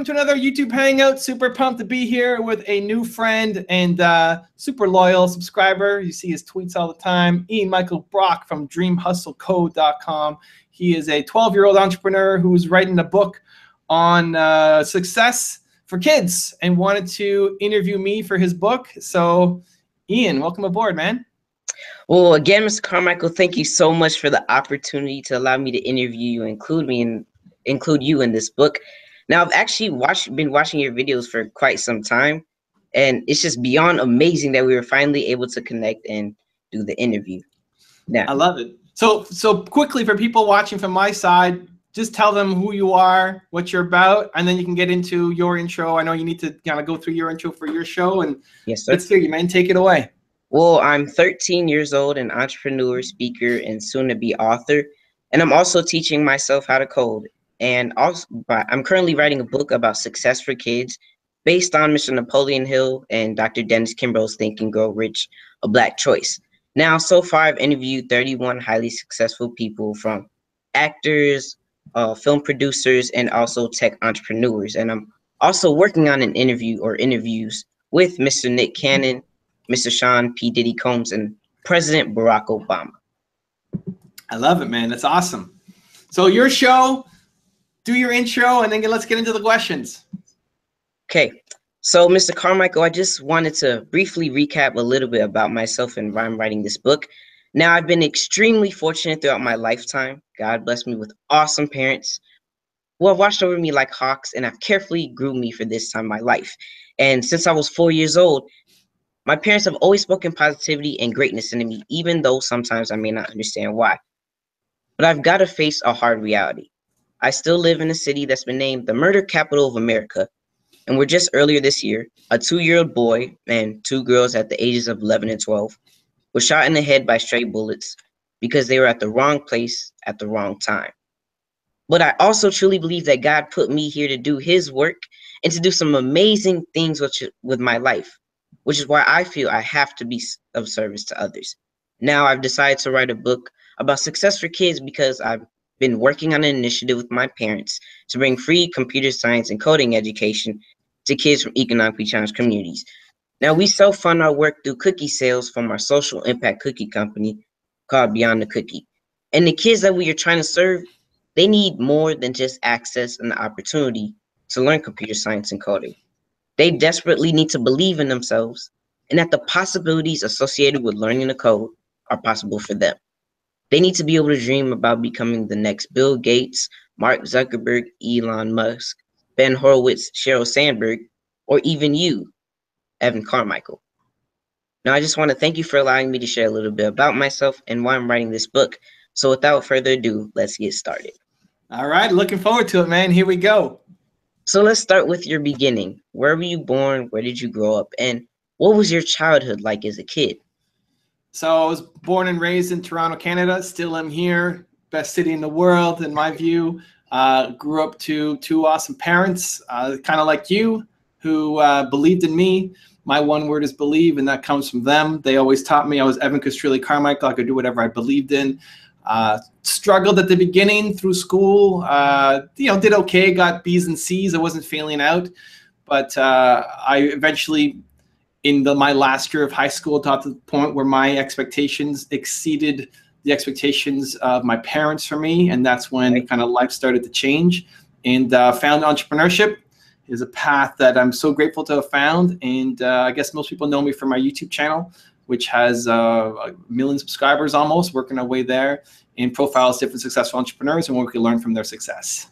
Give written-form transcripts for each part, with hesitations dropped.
welcome to another YouTube Hangout. Super pumped to be here with a new friend and super loyal subscriber. You see his tweets all the time. Ian Michael Brock from DreamHustleCode.com. He is a 12-year-old entrepreneur who's writing a book on success for kids and wanted to interview me for his book. So, Ian, welcome aboard, man. Well, again, Mr. Carmichael, thank you so much for the opportunity to allow me to interview you and include you in this book. Now, I've actually been watching your videos for quite some time, and it's just beyond amazing that we were finally able to connect and do the interview. Now, I love it. So quickly for people watching from my side, just tell them who you are, what you're about, and then you can get into your intro. I know you need to kind of go through your intro for your show, and yes, sir. Let's hear you, man. Take it away. Well, I'm 13 years old, an entrepreneur, speaker, and soon-to-be author, and I'm also teaching myself how to code. And also, I'm currently writing a book about success for kids based on Mr. Napoleon Hill and Dr. Dennis Kimbro's Think and Grow Rich, A Black Choice. Now, so far, I've interviewed 31 highly successful people, from actors, film producers, and also tech entrepreneurs. And I'm also working on an interviews with Mr. Nick Cannon, Mr. Sean P. Diddy Combs, and President Barack Obama. I love it, man. That's awesome. So your show, do your intro, and then let's get into the questions. Okay. So, Mr. Carmichael, I just wanted to briefly recap a little bit about myself and why I'm writing this book. Now, I've been extremely fortunate throughout my lifetime. God blessed me with awesome parents who have watched over me like hawks and have carefully groomed me for this time in my life. And since I was 4 years old, my parents have always spoken positivity and greatness into me, even though sometimes I may not understand why. But I've got to face a hard reality. I still live in a city that's been named the murder capital of America. And we're just earlier this year, a 2-year-old boy and 2 girls at the ages of 11 and 12 were shot in the head by stray bullets because they were at the wrong place at the wrong time. But I also truly believe that God put me here to do his work and to do some amazing things with my life, which is why I feel I have to be of service to others. Now I've decided to write a book about success for kids because I've been working on an initiative with my parents to bring free computer science and coding education to kids from economically challenged communities. Now, we self-fund our work through cookie sales from our social impact cookie company called Beyond the Cookie. And the kids that we are trying to serve, they need more than just access and the opportunity to learn computer science and coding. They desperately need to believe in themselves and that the possibilities associated with learning to code are possible for them. They need to be able to dream about becoming the next Bill Gates, Mark Zuckerberg, Elon Musk, Ben Horowitz, Sheryl Sandberg, or even you, Evan Carmichael. Now, I just want to thank you for allowing me to share a little bit about myself and why I'm writing this book. So without further ado, let's get started. All right, looking forward to it, man. Here we go. So let's start with your beginning. Where were you born? Where did you grow up? And what was your childhood like as a kid? So I was born and raised in Toronto, Canada. Still am here. Best city in the world, in my view. Grew up to 2 awesome parents, kind of like you, who believed in me. My one word is believe, and that comes from them. They always taught me I was Evan Castrilli Carmichael. I could do whatever I believed in. Struggled at the beginning through school. Did okay. Got B's and C's. I wasn't failing out, but I eventually, in my last year of high school, got to the point where my expectations exceeded the expectations of my parents for me, and that's when kind of life started to change. And found entrepreneurship is a path that I'm so grateful to have found. And I guess most people know me from my YouTube channel, which has 1 million subscribers almost, working our way there, and profiles different successful entrepreneurs and what we can learn from their success.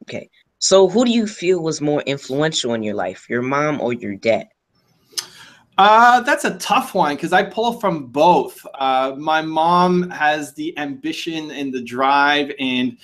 Okay. So who do you feel was more influential in your life, your mom or your dad? That's a tough one because I pull from both. My mom has the ambition and the drive and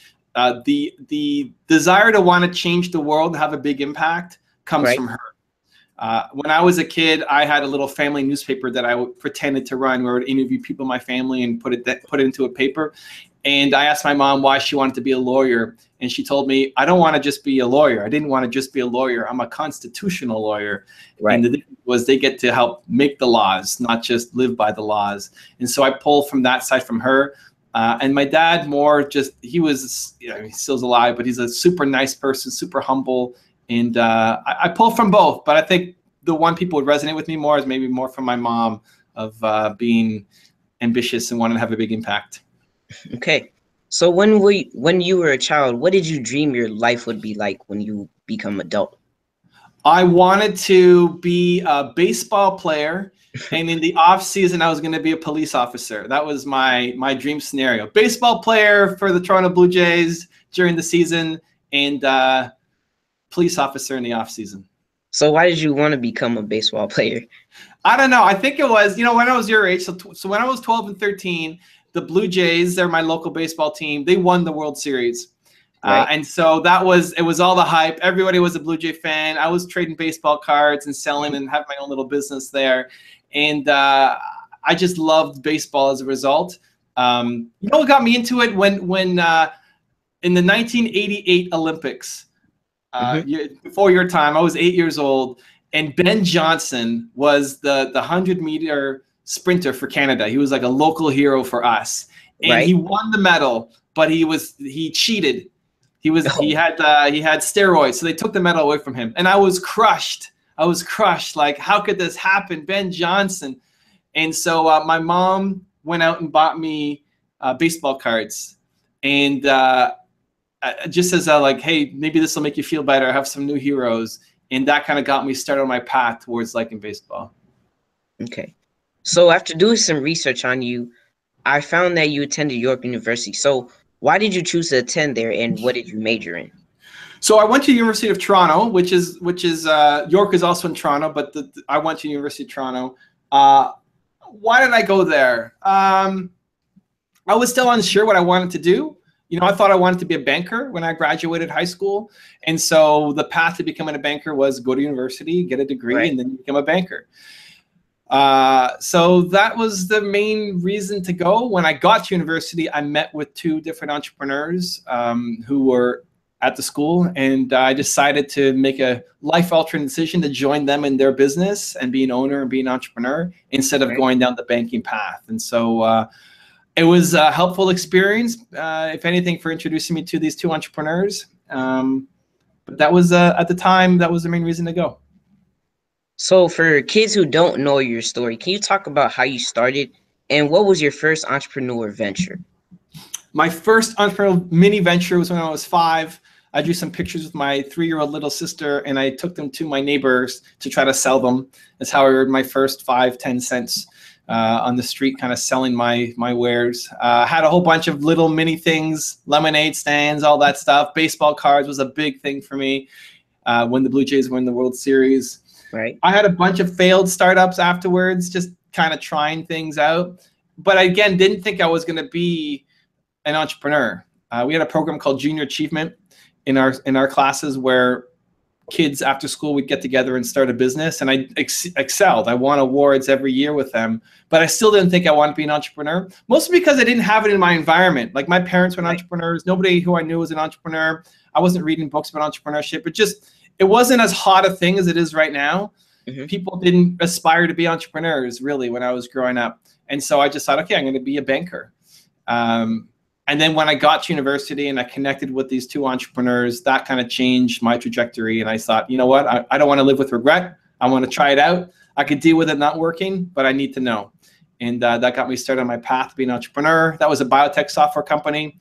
the desire to want to change the world and have a big impact comes from her. When I was a kid, I had a little family newspaper that I pretended to run where I would interview people in my family and put it into a paper. And I asked my mom why she wanted to be a lawyer. And she told me, I don't want to just be a lawyer. I didn't want to just be a lawyer. I'm a constitutional lawyer. And the difference was they get to help make the laws, not just live by the laws. And so I pull from that side from her. And my dad more just, he was, he still's alive, but he's a super nice person, super humble, And I pull from both, but I think the one people would resonate with me more is maybe more from my mom of being ambitious and wanting to have a big impact. Okay. So when you were a child, what did you dream your life would be like when you become adult? I wanted to be a baseball player, and in the off season, I was going to be a police officer. That was my dream scenario. Baseball player for the Toronto Blue Jays during the season, and police officer in the off season. So why did you want to become a baseball player? I don't know. I think it was, when I was your age. So when I was 12 and 13, the Blue Jays, they're my local baseball team. They won the World Series. Right. And so it was all the hype. Everybody was a Blue Jay fan. I was trading baseball cards and selling and have my own little business there. And I just loved baseball as a result. What got me into it when in the 1988 Olympics, before your time, I was 8 years old, and Ben Johnson was the 100-meter sprinter for Canada. He was like a local hero for us, and he won the medal, but he cheated. He had steroids, so they took the medal away from him, and I was crushed. Like, how could this happen? Ben Johnson. And so my mom went out and bought me baseball cards, and just as like, hey, maybe this will make you feel better. I have some new heroes, and that kind of got me started on my path towards liking baseball. Okay. So after doing some research on you, I found that you attended York University. So why did you choose to attend there, and what did you major in? So I went to the University of Toronto, which is York is also in Toronto, but I went to University of Toronto. Why did I go there? I was still unsure what I wanted to do. I thought I wanted to be a banker when I graduated high school, and so the path to becoming a banker was go to university, get a degree, and then become a banker. So that was the main reason to go. When I got to university, I met with two different entrepreneurs who were at the school, and I decided to make a life-altering decision to join them in their business and be an owner and be an entrepreneur instead of going down the banking path. And so it was a helpful experience, if anything, for introducing me to these two entrepreneurs. But that was, at the time, that was the main reason to go. So for kids who don't know your story, can you talk about how you started, and what was your first entrepreneur venture? My first entrepreneurial mini venture was when I was 5. I drew some pictures with my 3-year-old little sister, and I took them to my neighbors to try to sell them. That's how I earned my first 5-10 cents on the street, kind of selling my wares. Had a whole bunch of little mini things, lemonade stands, all that stuff. Baseball cards was a big thing for me when the Blue Jays won the World Series. Right. I had a bunch of failed startups afterwards, just kind of trying things out. But again, didn't think I was going to be an entrepreneur. We had a program called Junior Achievement in our classes where kids after school would get together and start a business, and I excelled. I won awards every year with them, but I still didn't think I wanted to be an entrepreneur, mostly because I didn't have it in my environment. Like, my parents were entrepreneurs. Nobody who I knew was an entrepreneur. I wasn't reading books about entrepreneurship. It wasn't as hot a thing as it is right now. People didn't aspire to be entrepreneurs, really, when I was growing up. And so I just thought, okay, I'm going to be a banker. And then when I got to university and I connected with these two entrepreneurs, that kind of changed my trajectory. And I thought, you know what? I don't want to live with regret. I want to try it out. I could deal with it not working, but I need to know. And that got me started on my path to be an entrepreneur. That was a biotech software company.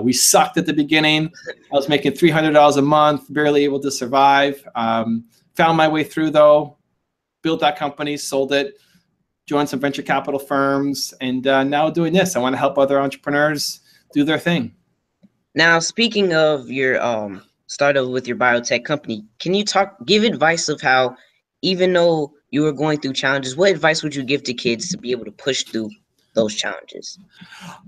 We sucked at the beginning. I was making $300 a month, barely able to survive. Found my way through, though, built that company, sold it, joined some venture capital firms, and now doing this. I want to help other entrepreneurs do their thing. Now, speaking of your startup with your biotech company, can you give advice of how, even though you were going through challenges, what advice would you give to kids to be able to push through those challenges?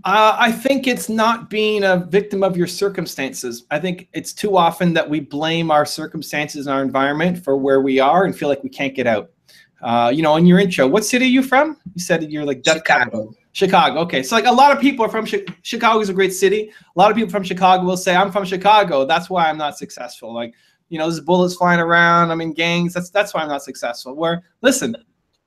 I think it's not being a victim of your circumstances. I think it's too often that we blame our circumstances and our environment for where we are and feel like we can't get out. In your intro, what city are you from? You said you're like Chicago. Chicago. Okay. So like a lot of people are from Chicago is a great city. A lot of people from Chicago will say, I'm from Chicago. That's why I'm not successful. Like, there's bullets flying around. I'm in gangs. That's why I'm not successful. Where, listen,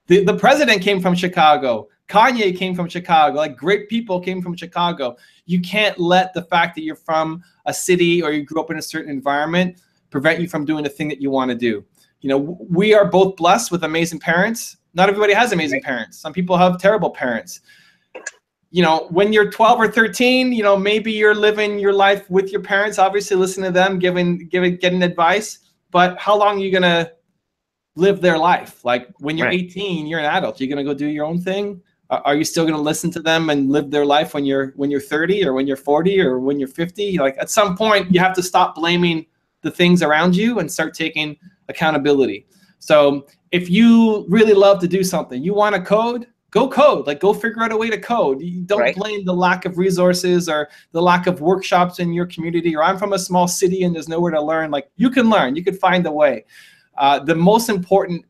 the president came from Chicago. Kanye came from Chicago. Like, great people came from Chicago. You can't let the fact that you're from a city or you grew up in a certain environment prevent you from doing the thing that you want to do. You know, we are both blessed with amazing parents. Not everybody has amazing parents. Some people have terrible parents. You know, when you're 12 or 13, you know, maybe you're living your life with your parents, obviously listen to them, getting advice, but how long are you going to live their life? Like when you're 18, you're an adult. You're going to go do your own thing. Are you still going to listen to them and live their life when you're 30 or when you're 40 or when you're 50? Like at some point you have to stop blaming the things around you and start taking accountability. So if you really love to do something, you want to code, go code. Like go figure out a way to code. You don't blame the lack of resources or the lack of workshops in your community, or I'm from a small city and there's nowhere to learn. Like you can learn, you can find a way. The most important,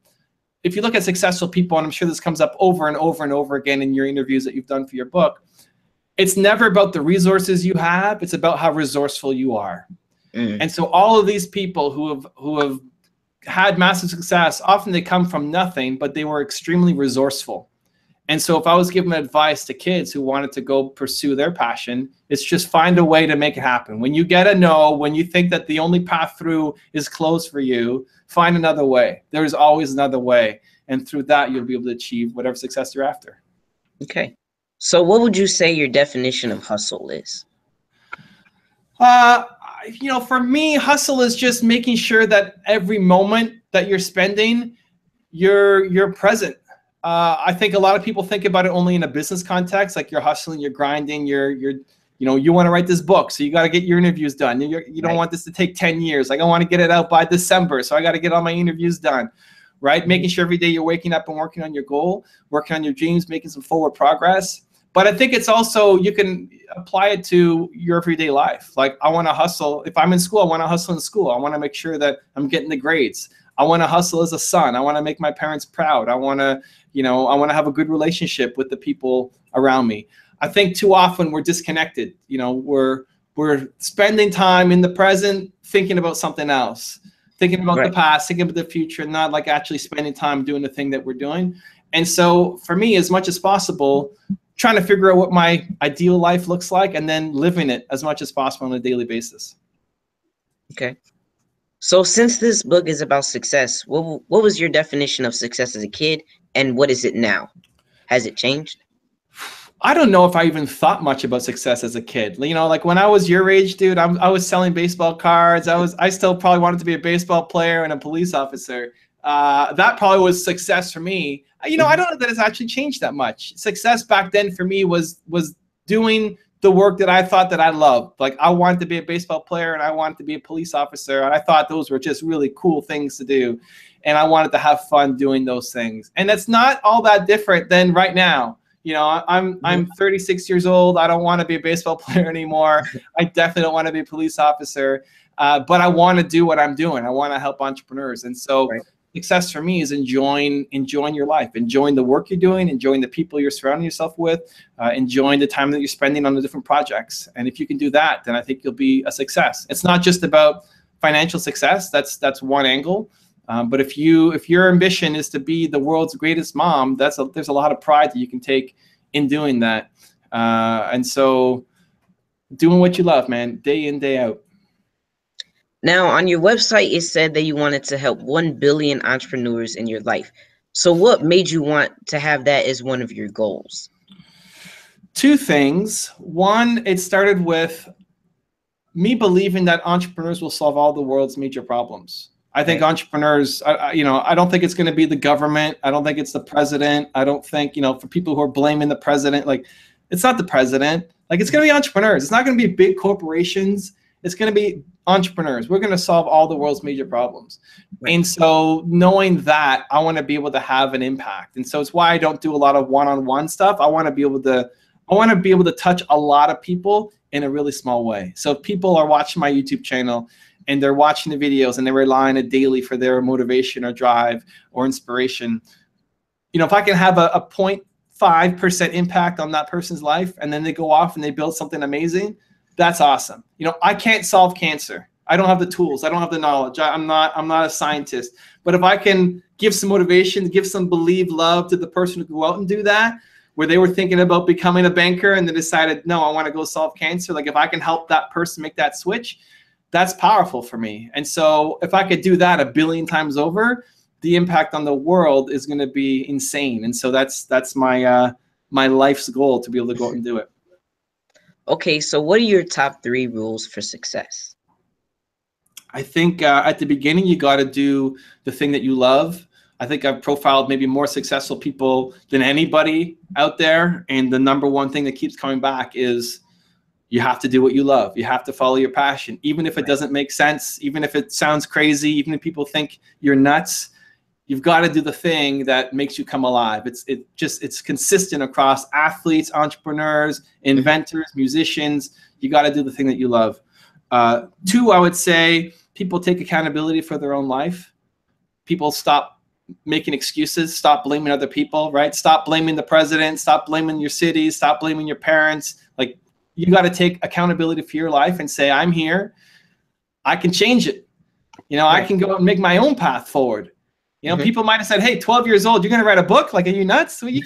if you look at successful people, and I'm sure this comes up over and over and over again in your interviews that you've done for your book, it's never about the resources you have, it's about how resourceful you are. And so all of these people who have had massive success, often they come from nothing, but they were extremely resourceful. And so if I was giving advice to kids who wanted to go pursue their passion, it's just find a way to make it happen. When you get a no, when you think that the only path through is closed for you, find another way. There is always another way. And through that, you'll be able to achieve whatever success you're after. Okay. So what would you say your definition of hustle is? You know, for me, hustle is just making sure that every moment that you're spending, you're present. I think a lot of people think about it only in a business context, like you're hustling, you're grinding, you know, you want to write this book, so you got to get your interviews done. You don't want this to take 10 years. Like I want to get it out by December, so I got to get all my interviews done, right? Making sure every day you're waking up and working on your goal, working on your dreams, making some forward progress. But I think it's also, you can apply it to your everyday life. Like I want to hustle. If I'm in school, I want to hustle in school. I want to make sure that I'm getting the grades. I want to hustle as a son. I want to make my parents proud. I want to, you know, I want to have a good relationship with the people around me. I think too often we're disconnected. You know, we're spending time in the present thinking about something else, thinking about the past, thinking about the future, not like actually spending time doing the thing that we're doing. And so for me, as much as possible, trying to figure out what my ideal life looks like and then living it as much as possible on a daily basis. Okay. So since this book is about success, what was your definition of success as a kid, and what is it now? Has it changed? I don't know if I even thought much about success as a kid. You know, like when I was your age, dude, I was selling baseball cards. I still probably wanted to be a baseball player and a police officer. That probably was success for me. You know, I don't know that it's actually changed that much. Success back then for me was doing the work that I thought that I loved. Like I wanted to be a baseball player and I wanted to be a police officer. And I thought those were just really cool things to do. And I wanted to have fun doing those things. And that's not all that different than right now. You know, I'm 36 years old. I don't want to be a baseball player anymore. I definitely don't want to be a police officer. But I want to do what I'm doing. I want to help entrepreneurs. And so success for me is enjoying your life, enjoying the work you're doing, enjoying the people you're surrounding yourself with, enjoying the time that you're spending on the different projects. And if you can do that, then I think you'll be a success. It's not just about financial success. That's one angle. But if your ambition is to be the world's greatest mom, there's a lot of pride that you can take in doing that. And so doing what you love, man, day in, day out. Now, on your website, it said that you wanted to help 1 billion entrepreneurs in your life. So what made you want to have that as one of your goals? Two things. One, it started with me believing that entrepreneurs will solve all the world's major problems. I think entrepreneurs, you know, I don't think it's going to be the government. I don't think it's the president. I don't think, you know, for people who are blaming the president, like it's not the president. Like it's going to be entrepreneurs. It's not going to be big corporations. It's going to be entrepreneurs. We're going to solve all the world's major problems. And so knowing that, I want to be able to have an impact. And so it's why I don't do a lot of one-on-one stuff. I want to be able to touch a lot of people in a really small way. So if people are watching my YouTube channel and they're watching the videos and they rely on it daily for their motivation or drive or inspiration, you know, if I can have a 0.5% impact on that person's life and then they go off and they build something amazing, that's awesome. You know, I can't solve cancer. I don't have the tools. I don't have the knowledge. I'm not a scientist. But if I can give some motivation, give some love to the person who go out and do that, where they were thinking about becoming a banker and they decided, no, I want to go solve cancer. Like if I can help that person make that switch, that's powerful for me. And so if I could do that 1 billion times over, the impact on the world is going to be insane. And so that's my my life's goal, to be able to go out and do it. Okay, so what are your top 3 rules for success? I think at the beginning, you got to do the thing that you love. I think I've profiled maybe more successful people than anybody out there. And the number one thing that keeps coming back is you have to do what you love. You have to follow your passion, even if it doesn't make sense, even if it sounds crazy, even if people think you're nuts. You've got to do the thing that makes you come alive. It's consistent across athletes, entrepreneurs, inventors, musicians. You got to do the thing that you love. 2, I would say people take accountability for their own life. People stop making excuses, stop blaming other people, right? Stop blaming the president, stop blaming your city, stop blaming your parents. Like, you got to take accountability for your life and say, I'm here. I can change it. You know, I can go and make my own path forward. You know, people might have said, hey, 12 years old, you're going to write a book? Like, are you nuts? Well, you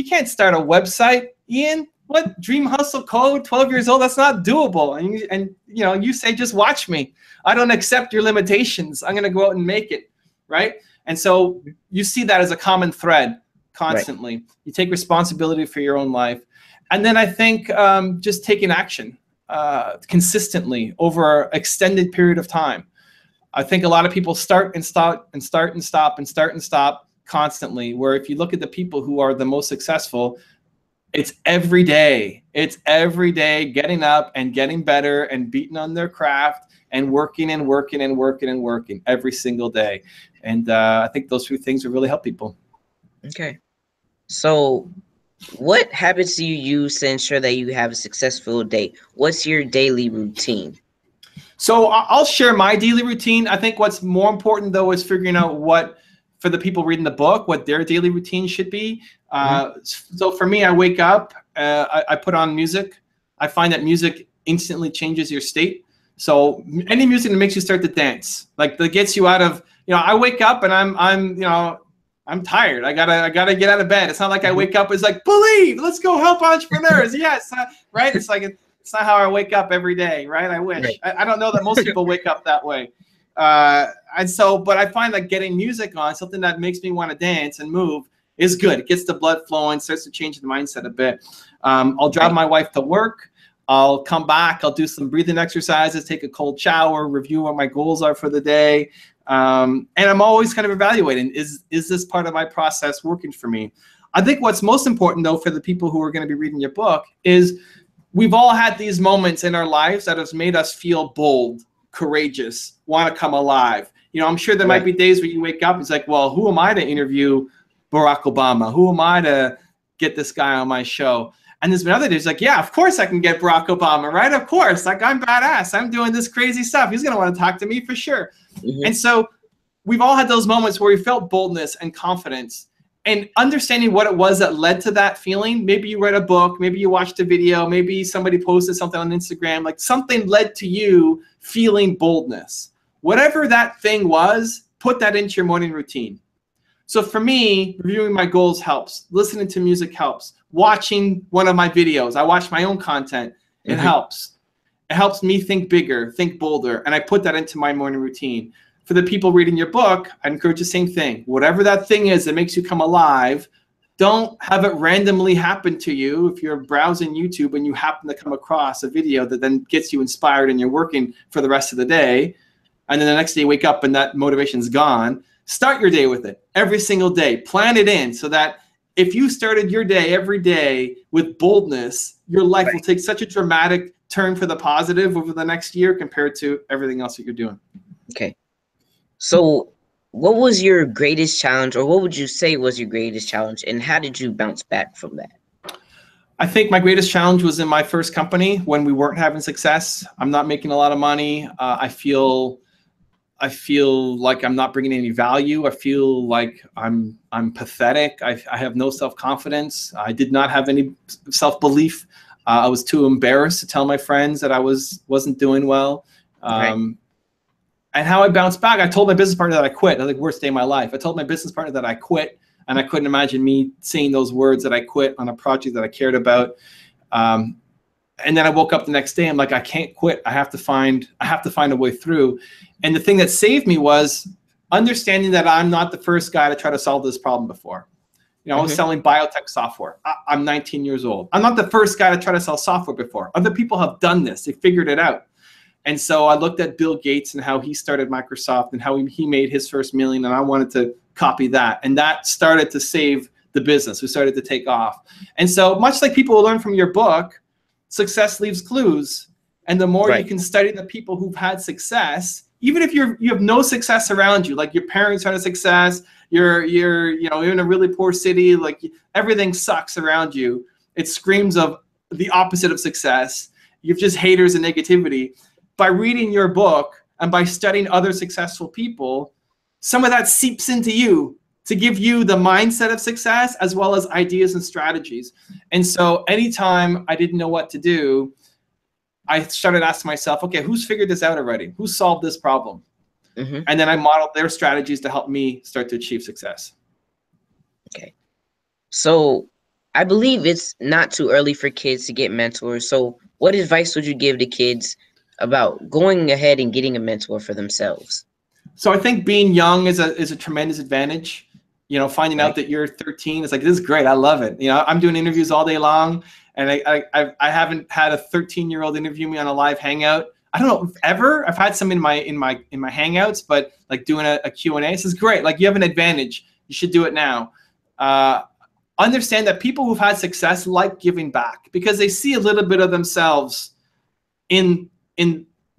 can't start a website, Ian. What? Dream, hustle, code, 12 years old? That's not doable. And you know, you say, just watch me. I don't accept your limitations. I'm going to go out and make it, right? And so you see that as a common thread constantly. Right. You take responsibility for your own life. And then I think just taking action consistently over an extended period of time. I think a lot of people start and stop and start and stop and start and stop constantly, where if you look at the people who are the most successful, it's every day. It's every day getting up and getting better and beating on their craft and working and working and working and working every single day. And I think those 3 things will really help people. Okay. So what habits do you use to ensure that you have a successful day? What's your daily routine? So I'll share my daily routine. I think what's more important, though, is figuring out what, for the people reading the book, what their daily routine should be. So for me, I wake up, I put on music. I find that music instantly changes your state. So any music that makes you start to dance, like that gets you out of, you know, I wake up and I'm, you know, I'm tired. I gotta get out of bed. It's not like I wake up, it's like, believe, let's go help entrepreneurs. Yes, right? It's like, it's not how I wake up every day, right? I wish. Right. I don't know that most people wake up that way. And so, but I find that getting music on, something that makes me want to dance and move, is good. It gets the blood flowing, starts to change the mindset a bit. I'll drive my wife to work. I'll come back. I'll do some breathing exercises, take a cold shower, review what my goals are for the day. And I'm always kind of evaluating, is this part of my process working for me? I think what's most important, though, for the people who are going to be reading your book is we've all had these moments in our lives that has made us feel bold, courageous, want to come alive. You know, I'm sure there might be days where you wake up, it's like, well, who am I to interview Barack Obama? Who am I to get this guy on my show? And there's been other days like, yeah, of course I can get Barack Obama, right? Of course, like I'm badass. I'm doing this crazy stuff. He's going to want to talk to me for sure. And so we've all had those moments where we felt boldness and confidence. And understanding what it was that led to that feeling. Maybe you read a book, maybe you watched a video, maybe somebody posted something on Instagram, like something led to you feeling boldness. Whatever that thing was, put that into your morning routine. So for me, reviewing my goals helps. Listening to music helps. Watching one of my videos, I watch my own content, it helps. It helps me think bigger, think bolder, and I put that into my morning routine. For the people reading your book, I encourage the same thing. Whatever that thing is that makes you come alive, don't have it randomly happen to you. If you're browsing YouTube and you happen to come across a video that then gets you inspired and you're working for the rest of the day, and then the next day you wake up and that motivation's gone, start your day with it every single day. Plan it in so that if you started your day every day with boldness, your life will take such a dramatic turn for the positive over the next year compared to everything else that you're doing. Okay. So what was your greatest challenge, or what would you say was your greatest challenge, and how did you bounce back from that? I think my greatest challenge was in my first company when we weren't having success. I'm not making a lot of money. I feel like I'm not bringing any value. I feel like I'm pathetic. I have no self-confidence. I did not have any self-belief. I was too embarrassed to tell my friends that I wasn't doing well. And how I bounced back, I told my business partner that I quit. That was the worst day of my life. I told my business partner that I quit, and I couldn't imagine me saying those words that I quit on a project that I cared about. And then I woke up the next day. I'm like, I can't quit. I have to find a way through. And the thing that saved me was understanding that I'm not the first guy to try to solve this problem before. You know, I was selling biotech software. I'm 19 years old. I'm not the first guy to try to sell software before. Other people have done this. They figured it out. And so I looked at Bill Gates and how he started Microsoft and how he made his first $1 million, and I wanted to copy that. And that started to save the business. We started to take off. And so much like people will learn from your book, success leaves clues. And the more you can study the people who've had success, even if you have no success around you, like your parents had a success, you're in a really poor city, like everything sucks around you. It screams of the opposite of success. You've just haters and negativity. By reading your book and by studying other successful people, some of that seeps into you to give you the mindset of success as well as ideas and strategies. And so anytime I didn't know what to do, I started asking myself, okay, who's figured this out already? Who solved this problem? And then I modeled their strategies to help me start to achieve success. Okay. So I believe it's not too early for kids to get mentors. So what advice would you give to kids about going ahead and getting a mentor for themselves? So I think being young is a tremendous advantage. You know, finding out that you're 13, it's like, this is great. I love it. You know, I'm doing interviews all day long, and I haven't had a 13-year-old interview me on a live hangout. I don't know if ever. I've had some in my hangouts, but like doing a Q&A, this is great. Like, you have an advantage. You should do it now. Understand that people who've had success like giving back because they see a little bit of themselves in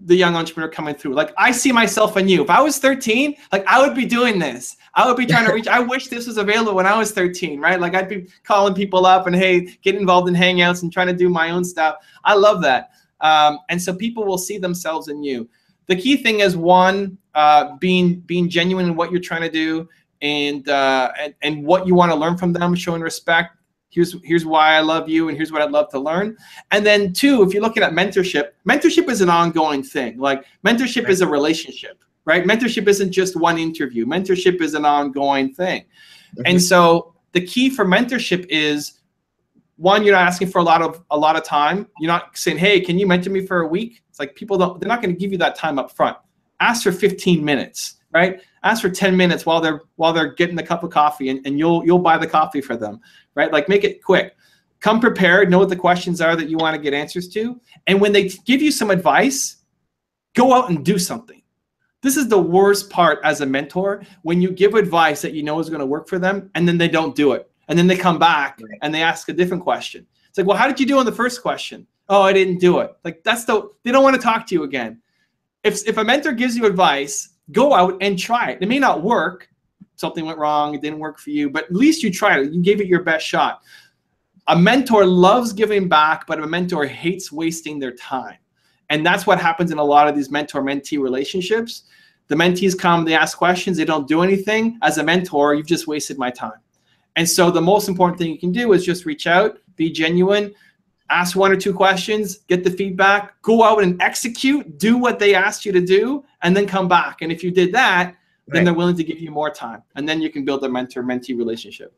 the young entrepreneur coming through. Like, I see myself in you. If I was 13, like, I would be doing this. I would be trying to reach. I wish this was available when I was 13, right? Like, I'd be calling people up and, hey, get involved in hangouts and trying to do my own stuff. I love that. And so people will see themselves in you. The key thing is, one, being genuine in what you're trying to do and what you want to learn from them, showing respect. Here's why I love you, and here's what I'd love to learn. And then two, if you're looking at mentorship is an ongoing thing. Like, mentorship is a relationship, right? Mentorship isn't just one interview. Mentorship is an ongoing thing. And so the key for mentorship is, one, you're not asking for a lot of time. You're not saying, hey, can you mentor me for a week? It's like, they're not going to give you that time up front. Ask for 15 minutes, right? Ask for 10 minutes while they're getting the cup of coffee, and you'll buy the coffee for them, right? Like, make it quick. Come prepared, know what the questions are that you want to get answers to. And when they give you some advice, go out and do something. This is the worst part as a mentor, when you give advice that you know is going to work for them, and then they don't do it. And then they come back and they ask a different question. It's like, well, how did you do on the first question? Oh, I didn't do it. Like, they don't want to talk to you again. If a mentor gives you advice, go out and try it. It may not work. Something went wrong. It didn't work for you. But at least you tried it. You gave it your best shot. A mentor loves giving back, but a mentor hates wasting their time. And that's what happens in a lot of these mentor-mentee relationships. The mentees come, they ask questions, they don't do anything. As a mentor, you've just wasted my time. And so the most important thing you can do is just reach out, be genuine, ask 1 or 2 questions, get the feedback, go out and execute, do what they asked you to do, and then come back. And if you did that, then they're willing to give you more time. And then you can build a mentor-mentee relationship.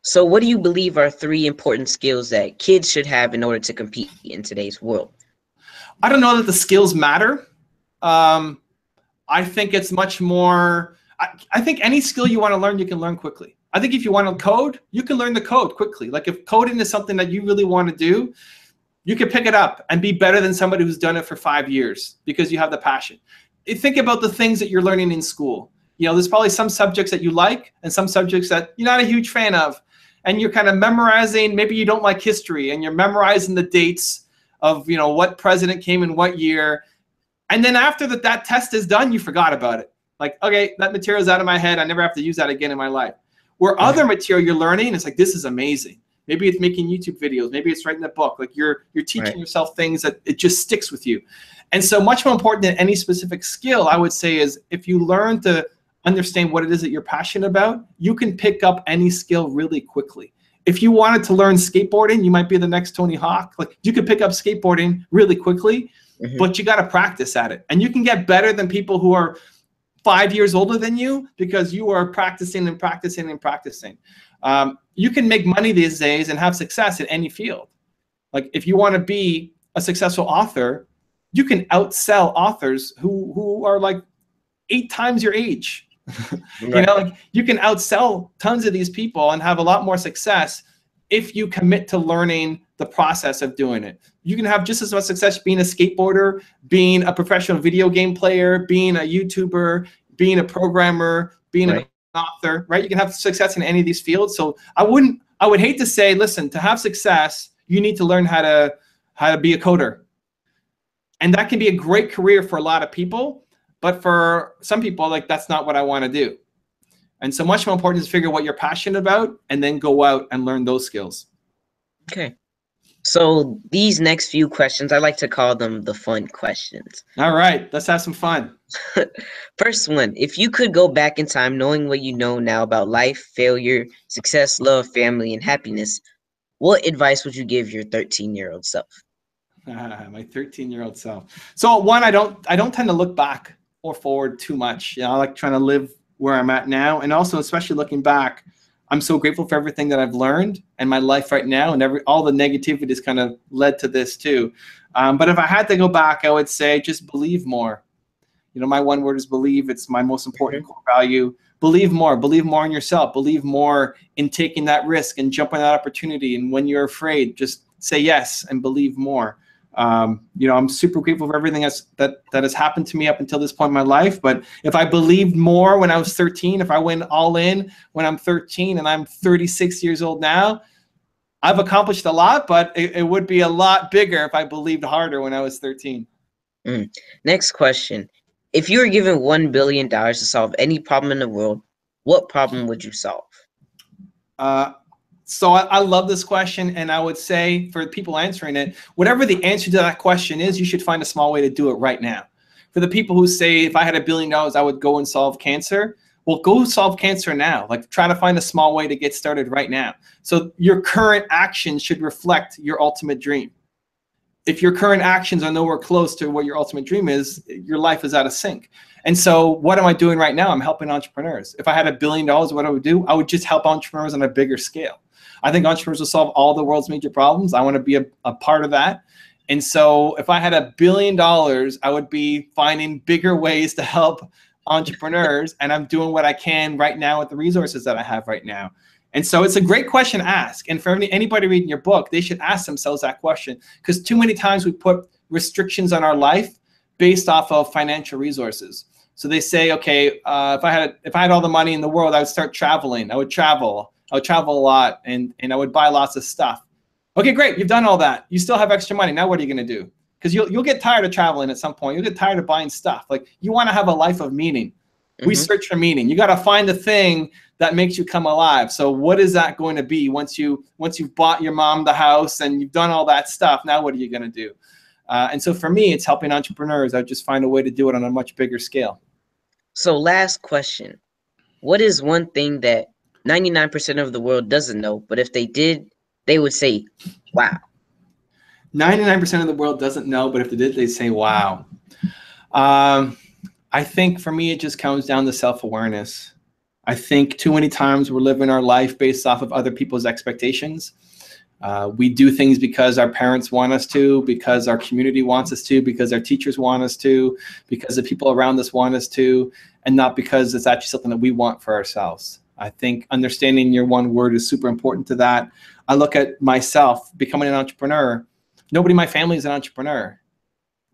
So what do you believe are 3 important skills that kids should have in order to compete in today's world? I don't know that the skills matter. I think it's much more, I think any skill you want to learn, you can learn quickly. I think if you want to code, you can learn the code quickly. Like, if coding is something that you really want to do, you can pick it up and be better than somebody who's done it for 5 years because you have the passion. Think about the things that you're learning in school. You know, there's probably some subjects that you like and some subjects that you're not a huge fan of. And you're kind of memorizing, maybe you don't like history, and you're memorizing the dates of, you know, what president came in what year. And then after that test is done, you forgot about it. Like, okay, that material is out of my head. I never have to use that again in my life. Where other material you're learning, it's like, this is amazing. Maybe it's making YouTube videos. Maybe it's writing a book. Like, you're teaching yourself things that it just sticks with you. And so much more important than any specific skill, I would say, is if you learn to understand what it is that you're passionate about, you can pick up any skill really quickly. If you wanted to learn skateboarding, you might be the next Tony Hawk. Like, you could pick up skateboarding really quickly, but you got to practice at it. And you can get better than people who are 5 years older than you because you are practicing and practicing and practicing. You can make money these days and have success in any field. Like if you want to be a successful author, you can outsell authors who are like 8 times your age. You know, like you can outsell tons of these people and have a lot more success if you commit to learning the process of doing it. You can have just as much success being a skateboarder, being a professional video game player, being a YouTuber, being a programmer, being an author, right? You can have success in any of these fields. So I would hate to say, listen, to have success, you need to learn how to be a coder. And that can be a great career for a lot of people, but for some people, like that's not what I want to do. And so much more important is to figure out what you're passionate about and then go out and learn those skills. Okay. So these next few questions, I like to call them the fun questions. All right, let's have some fun. First one, if you could go back in time knowing what you know now about life, failure, success, love, family, and happiness, what advice would you give your 13-year-old self? My 13-year-old self. So one, I don't tend to look back or forward too much. You know, I like trying to live where I'm at now. And also, especially looking back, I'm so grateful for everything that I've learned and my life right now, and all the negativity has kind of led to this too. But if I had to go back, I would say just believe more. You know, my one word is believe. It's my most important core value. Believe more in yourself, believe more in taking that risk and jumping that opportunity. And when you're afraid, just say yes and believe more. You know, I'm super grateful for everything that has happened to me up until this point in my life. But if I believed more when I was 13, if I went all in when I'm 13 and I'm 36 years old now, I've accomplished a lot, but it would be a lot bigger if I believed harder when I was 13. Next question. If you were given $1 billion to solve any problem in the world, what problem would you solve? So I love this question, and I would say for people answering it, whatever the answer to that question is, you should find a small way to do it right now. For the people who say, if I had $1 billion, I would go and solve cancer, well, go solve cancer now. Like try to find a small way to get started right now. So your current actions should reflect your ultimate dream. If your current actions are nowhere close to what your ultimate dream is, your life is out of sync. And so what am I doing right now? I'm helping entrepreneurs. If I had $1 billion, what I would do? I would just help entrepreneurs on a bigger scale. I think entrepreneurs will solve all the world's major problems. I want to be a part of that. And so if I had $1 billion, I would be finding bigger ways to help entrepreneurs. And I'm doing what I can right now with the resources that I have right now. And so it's a great question to ask. And for anybody reading your book, they should ask themselves that question, because too many times we put restrictions on our life based off of financial resources. So they say, okay, if I had all the money in the world, I would start traveling. I would travel a lot, and I would buy lots of stuff. Okay, great. You've done all that. You still have extra money. Now what are you going to do? Because you'll get tired of traveling at some point. You'll get tired of buying stuff. Like you want to have a life of meaning. We search for meaning. You got to find the thing that makes you come alive. So what is that going to be once you've bought your mom the house and you've done all that stuff? Now what are you going to do? And so for me, it's helping entrepreneurs. I just find a way to do it on a much bigger scale. So last question. What is one thing that 99% of the world doesn't know, but if they did, they would say, wow? 99% of the world doesn't know, but if they did, they'd say, wow. I think for me, it just comes down to self-awareness. I think too many times we're living our life based off of other people's expectations. We do things because our parents want us to, because our community wants us to, because our teachers want us to, because the people around us want us to, and not because it's actually something that we want for ourselves. I think understanding your one word is super important to that. I look at myself becoming an entrepreneur. Nobody in my family is an entrepreneur.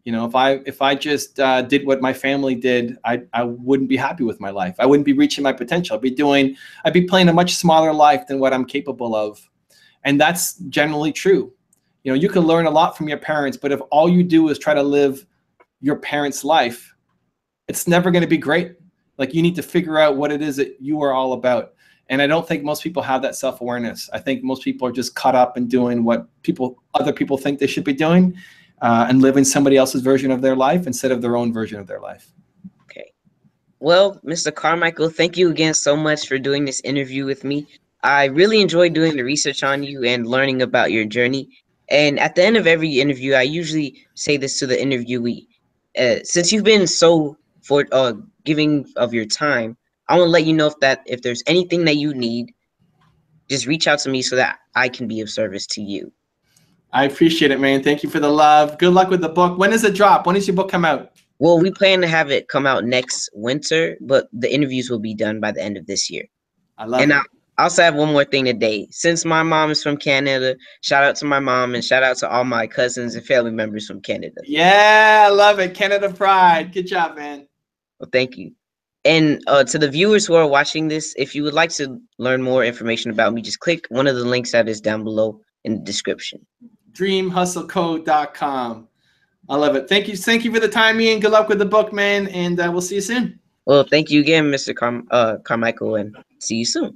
You know, if I just did what my family did, I wouldn't be happy with my life. I wouldn't be reaching my potential. I'd be playing a much smaller life than what I'm capable of. And that's generally true. You know, you can learn a lot from your parents, but if all you do is try to live your parents' life, it's never going to be great. Like you need to figure out what it is that you are all about. And I don't think most people have that self-awareness. I think most people are just caught up in doing what other people think they should be doing, and living somebody else's version of their life instead of their own version of their life. Okay. Well, Mr. Carmichael, thank you again so much for doing this interview with me. I really enjoyed doing the research on you and learning about your journey. And at the end of every interview, I usually say this to the interviewee. Since you've been so giving of your time, I want to let you know if there's anything that you need, just reach out to me so that I can be of service to you. I appreciate it, man. Thank you for the love. Good luck with the book. When does it drop? When does your book come out? Well, we plan to have it come out next winter, but the interviews will be done by the end of this year. I love and it. I also have one more thing today. Since my mom is from Canada, shout out to my mom and shout out to all my cousins and family members from Canada. Yeah, I love it. Canada Pride. Good job, man. Well, thank you. And to the viewers who are watching this, if you would like to learn more information about me, just click one of the links that is down below in the description. DreamHustleCode.com. I love it. Thank you. Thank you for the time, Ian. Good luck with the book, man. And we'll see you soon. Well, thank you again, Mr. Carmichael, and see you soon.